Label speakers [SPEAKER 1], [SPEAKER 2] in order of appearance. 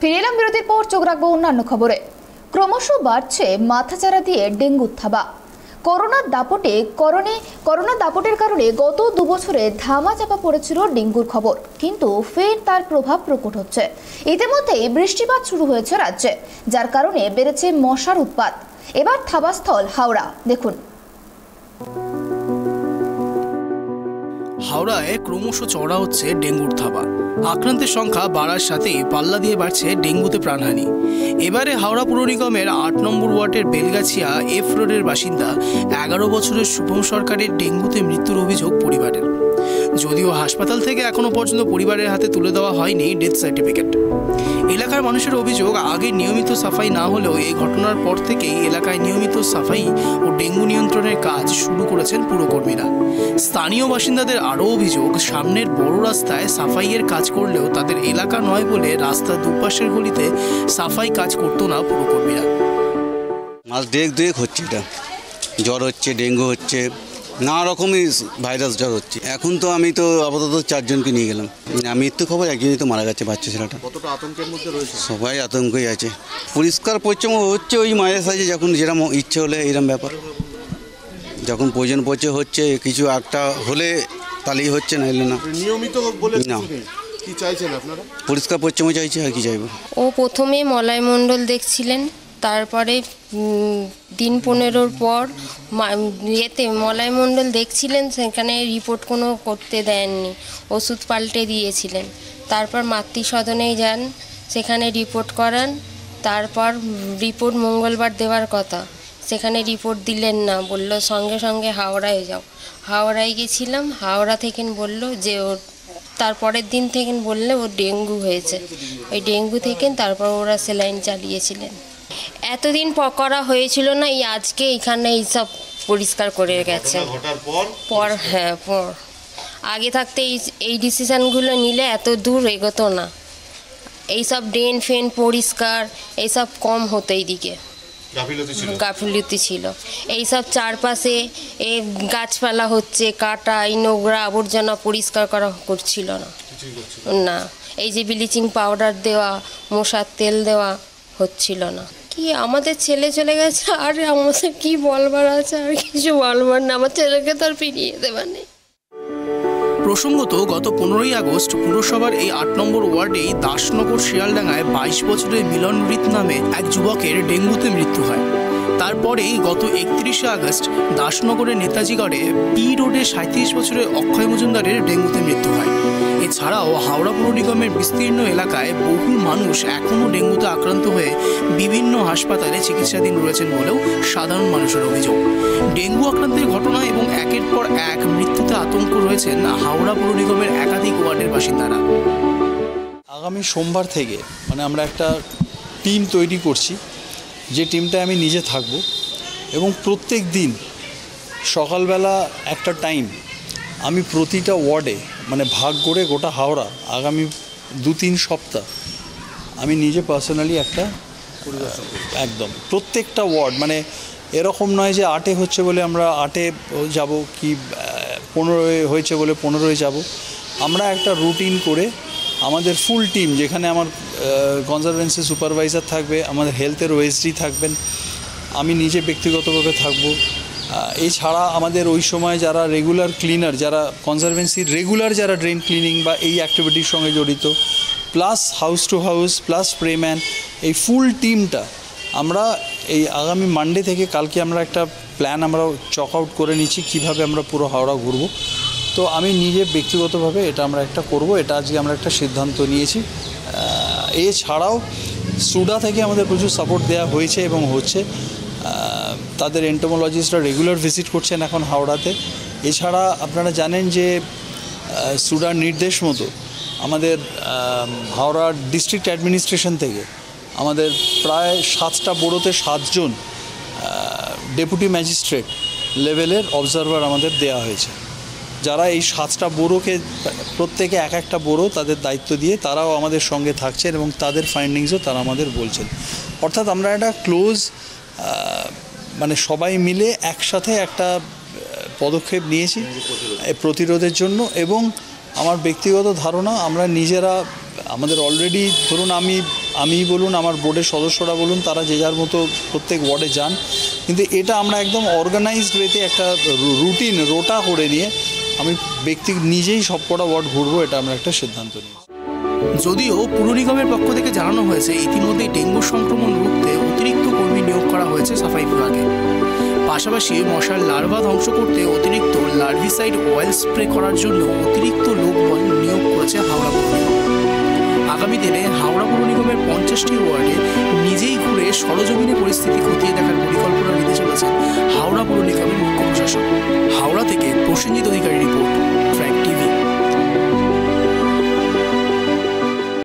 [SPEAKER 1] ফিরে এলাম বিরতির পর, চোখ রাখবো অন্যান্য খবরে। ক্রমশ বাড়ছে মাথাচাড়া দিয়ে ডেঙ্গুর থাবা। করোনার দাপটের কারণে গত 2 বছরে ধামাচাপা পড়েছিল ডেঙ্গুর খবর, কিন্তু ফের তার প্রভাব প্রকট হচ্ছে। ইতিমধ্যেই বৃষ্টিপাত শুরু হয়েছে রাজ্যে, যার কারণে বেড়েছে মশার উৎপাত। এবার থাবাস্থল হাওড়া, দেখুন।
[SPEAKER 2] হাওড়ায় ক্রমশ চড়া হচ্ছে ডেঙ্গুর থাবা। আক্রান্তের সংখ্যা বাড়ার সাথেই পাল্লা দিয়ে বাড়ছে ডেঙ্গুতে প্রাণহানি। এবারে হাওড়া পুর নিগমের 8 নম্বর ওয়ার্ডের বেলগাছিয়া এফ রোডের বাসিন্দা 11 বছরের শুভম সরকারের ডেঙ্গুতে মৃত্যুর অভিযোগ পরিবারের। যদিও হাসপাতাল থেকে এখনো পর্যন্ত পরিবারের হাতে তুলে দেওয়া হয়নি ডেথ সার্টিফিকেট। এলাকার মানুষের অভিযোগ, আগে নিয়মিত সাফাই না হলেও এই ঘটনার পর থেকেই এলাকায় নিয়মিত সাফাই ও ডেঙ্গু নিয়ন্ত্রণের কাজ শুরু করেছেন পুরকর্মীরা। স্থানীয় বাসিন্দাদের আরও অভিযোগ, সামনের বড় রাস্তায় সাফাইয়ের কাজ করলেও তাদের এলাকা নয় বলে রাস্তার দুপাশের গলিতে সাফাই কাজ করতো না পুরকর্মীরা।
[SPEAKER 3] মাস দেখ হচ্ছে, এটা জ্বর হচ্ছে, ডেঙ্গু হচ্ছে, নানা রকমই ভাইরাস জ্বর হচ্ছে। এখন তো আমি তো আপাতত 4 জনকে নিয়ে গেলাম। মৃত্যু খবর, একজনই তো মারা গেছে, বাচ্চা ছেলেটা।
[SPEAKER 4] কতটা আতঙ্কের মধ্যে রয়েছে?
[SPEAKER 3] সবাই আতঙ্কই আছে। পরিষ্কার পরিচ্ছন্ন হচ্ছে, ওই মায়ের সাইজে যখন যেরকম ইচ্ছে হলে এরকম ব্যাপার, যখন প্রয়োজন পড়ছে হচ্ছে। কিছু একটা হলে তাহলেই হচ্ছে, না এলে না।
[SPEAKER 4] নিয়মিত বলে না কি চাইছেন আপনারা?
[SPEAKER 3] পরিষ্কার পরিচ্ছন্ন চাইছে, আর কি চাইবো।
[SPEAKER 5] ও প্রথমে মলয় মণ্ডল দেখছিলেন, তারপরে দিন 15 পর এতে মলয় মণ্ডল দেখছিলেন, সেখানে রিপোর্ট কোনো করতে দেননি, ওষুধ পাল্টে দিয়েছিলেন। তারপর মাতৃসদনে যান, সেখানে রিপোর্ট করান। তারপর রিপোর্ট মঙ্গলবার দেওয়ার কথা, সেখানে রিপোর্ট দিলেন না, বলল সঙ্গে সঙ্গে হাওড়ায় যাও। হাওড়ায় গেছিলাম, হাওড়া থেকে বলল যে ওর তারপরের দিন থেকে বললে ওর ডেঙ্গু হয়েছে। ওই ডেঙ্গু থেকে তারপর ওরা স্যালাইন চালিয়েছিলেন। এতদিন করা হয়েছিল না, এই আজকে এখানে এইসব পরিষ্কার করে গেছে। হ্যাঁ, আগে থাকতে এই ডিসিশানগুলো নিলে এত দূর এগোতো না। এইসব ড্রেন ফেন পরিষ্কার এইসব কম হতো, এইদিকে গাফিলতি ছিল। এইসব চারপাশে গাছপালা হচ্ছে কাটা, এই নোংরা আবর্জনা পরিষ্কার করা করছিল না। এই যে ব্লিচিং পাউডার দেওয়া, মশার তেল দেওয়া হচ্ছিল না। কি আমাদের ছেলে চলে গেছে, আর আমাদের কি বলবার আছে? আর কিছু বলবার না, আমার ছেলেকে তো আর ফিরিয়ে দেবার নেই।
[SPEAKER 2] প্রসঙ্গত, গত 15ই আগস্ট পুরসভার এই 8 নম্বর ওয়ার্ডেই দাসনগর শিয়ালডাঙ্গায় 22 বছরের মিলন মৃত নামে এক যুবকের ডেঙ্গুতে মৃত্যু হয়। তারপরেই গত 31শে আগস্ট দাসনগরের নেতাজিগড়ে পি রোডে 37 বছরের অক্ষয় মজুমদারের ডেঙ্গুতে মৃত্যু হয়। এছাড়াও হাওড়া পুর নিগমের বিস্তীর্ণ এলাকায় বহু মানুষ এখনও ডেঙ্গুতে আক্রান্ত হয়ে বিভিন্ন হাসপাতালে চিকিৎসাধীন রয়েছেন বলেও সাধারণ মানুষের অভিযোগ। ডেঙ্গু আক্রান্তের ঘটনা এবং একের পর এক মৃত্যুতে আতঙ্ক রয়েছেন হাওড়া পুর নিগমের একাধিক ওয়ার্ডের বাসিন্দারা।
[SPEAKER 6] আগামী সোমবার থেকে আমরা একটা টিম তৈরি করছি, যে টিমটায় আমি নিজে থাকব, এবং প্রত্যেক দিন সকালবেলা একটা টাইম আমি প্রতিটা ওয়ার্ডে ভাগ করে গোটা হাওড়া আগামী 2-3 সপ্তাহ আমি নিজে পার্সোনালি একটা একদম প্রত্যেকটা ওয়ার্ড, এরকম নয় যে 8-এ হচ্ছে বলে আমরা 8-এ যাব, কি 15-এ হয়েছে বলে 15-এ যাব। আমরা একটা রুটিন করে আমাদের ফুল টিম, যেখানে আমার কনজারভেন্সি সুপারভাইজার থাকবে, আমাদের হেলথের ওএসডি থাকবেন, আমি নিজে ব্যক্তিগতভাবে থাকব। এছাড়া আমাদের ওই সময় যারা রেগুলার ক্লিনার, যারা কনজারভেন্সির রেগুলার যারা ড্রেন ক্লিনিং বা এই অ্যাক্টিভিটির সঙ্গে জড়িত, plus house to house, plus sprayman, এই ফুল টিমটা আমরা এই আগামী মানডে থেকে কালকে আমরা একটা প্ল্যান আমরা চক আউট করে নিচ্ছি, কীভাবে আমরা পুরো হাওড়া ঘুরবো। তো আমি নিজে ব্যক্তিগতভাবে এটা আমরা একটা করব, এটা আজকে আমরা একটা সিদ্ধান্ত নিয়েছি। এছাড়াও সুডা থেকে আমাদের প্রচুর সাপোর্ট দেওয়া হয়েছে এবং হচ্ছে, তাদের এন্টোমোলজিস্টরা রেগুলার ভিজিট করছেন এখন হাওড়াতে। এছাড়া আপনারা জানেন যে সুডার নির্দেশ মতো আমাদের হাওড়া ডিস্ট্রিক্ট অ্যাডমিনিস্ট্রেশন থেকে আমাদের প্রায় 7টা বোরোতে 7 জন ডেপুটি ম্যাজিস্ট্রেট লেভেলের অবজারভার আমাদের দেওয়া হয়েছে, যারা এই 7টা বোরোকে প্রত্যেকে এক একটা বোরো তাদের দায়িত্ব দিয়ে তারাও আমাদের সঙ্গে থাকছেন এবং তাদের ফাইন্ডিংসও তারা আমাদের বলছেন। অর্থাৎ আমরা একটা ক্লোজ সবাই মিলে একসাথে একটা পদক্ষেপ নিয়েছি প্রতিরোধের জন্য। এবং আমার ব্যক্তিগত ধারণা, আমরা নিজেরা আমাদের অলরেডি ধরুন আমি আমি বলুন, আমার বোর্ডের সদস্যরা বলুন, তারা যে যার মতো প্রত্যেক ওয়ার্ডে যান, কিন্তু এটা আমরা একদম অর্গানাইজড ওয়েতে একটা রুটিন রোটা করে নিয়ে আমি নিজেই সবকটা ওয়ার্ড ঘুরবো, এটা আমরা একটা সিদ্ধান্ত নিই।
[SPEAKER 2] যদিও পুর নিগমের পক্ষ থেকে জানানো হয়েছে ইতিমধ্যেই ডেঙ্গু সংক্রমণ রুখতে অতিরিক্ত কর্মী নিয়োগ করা হয়েছে সাফাই বিভাগে। পাশাপাশি মশার লার্ভা ধ্বংস করতে অতিরিক্ত লার্ভিসাইড অয়েল স্প্রে করার জন্য অতিরিক্ত লোকবল নিয়োগ করেছে হাওড়া পুর নিগম। আগামী দিনে হাওড়া পুর নিগমের 50টি ওয়ার্ডে নিজেই ঘুরে সরজমিনে পরিস্থিতি খতিয়ে দেখার পরিকল্পনা নিতে চলেছেন হাওড়া পুর নিগমের মুখ্য প্রশাসক। হাওড়া থেকে প্রসেনজিৎ অধিকারী রিপোর্ট।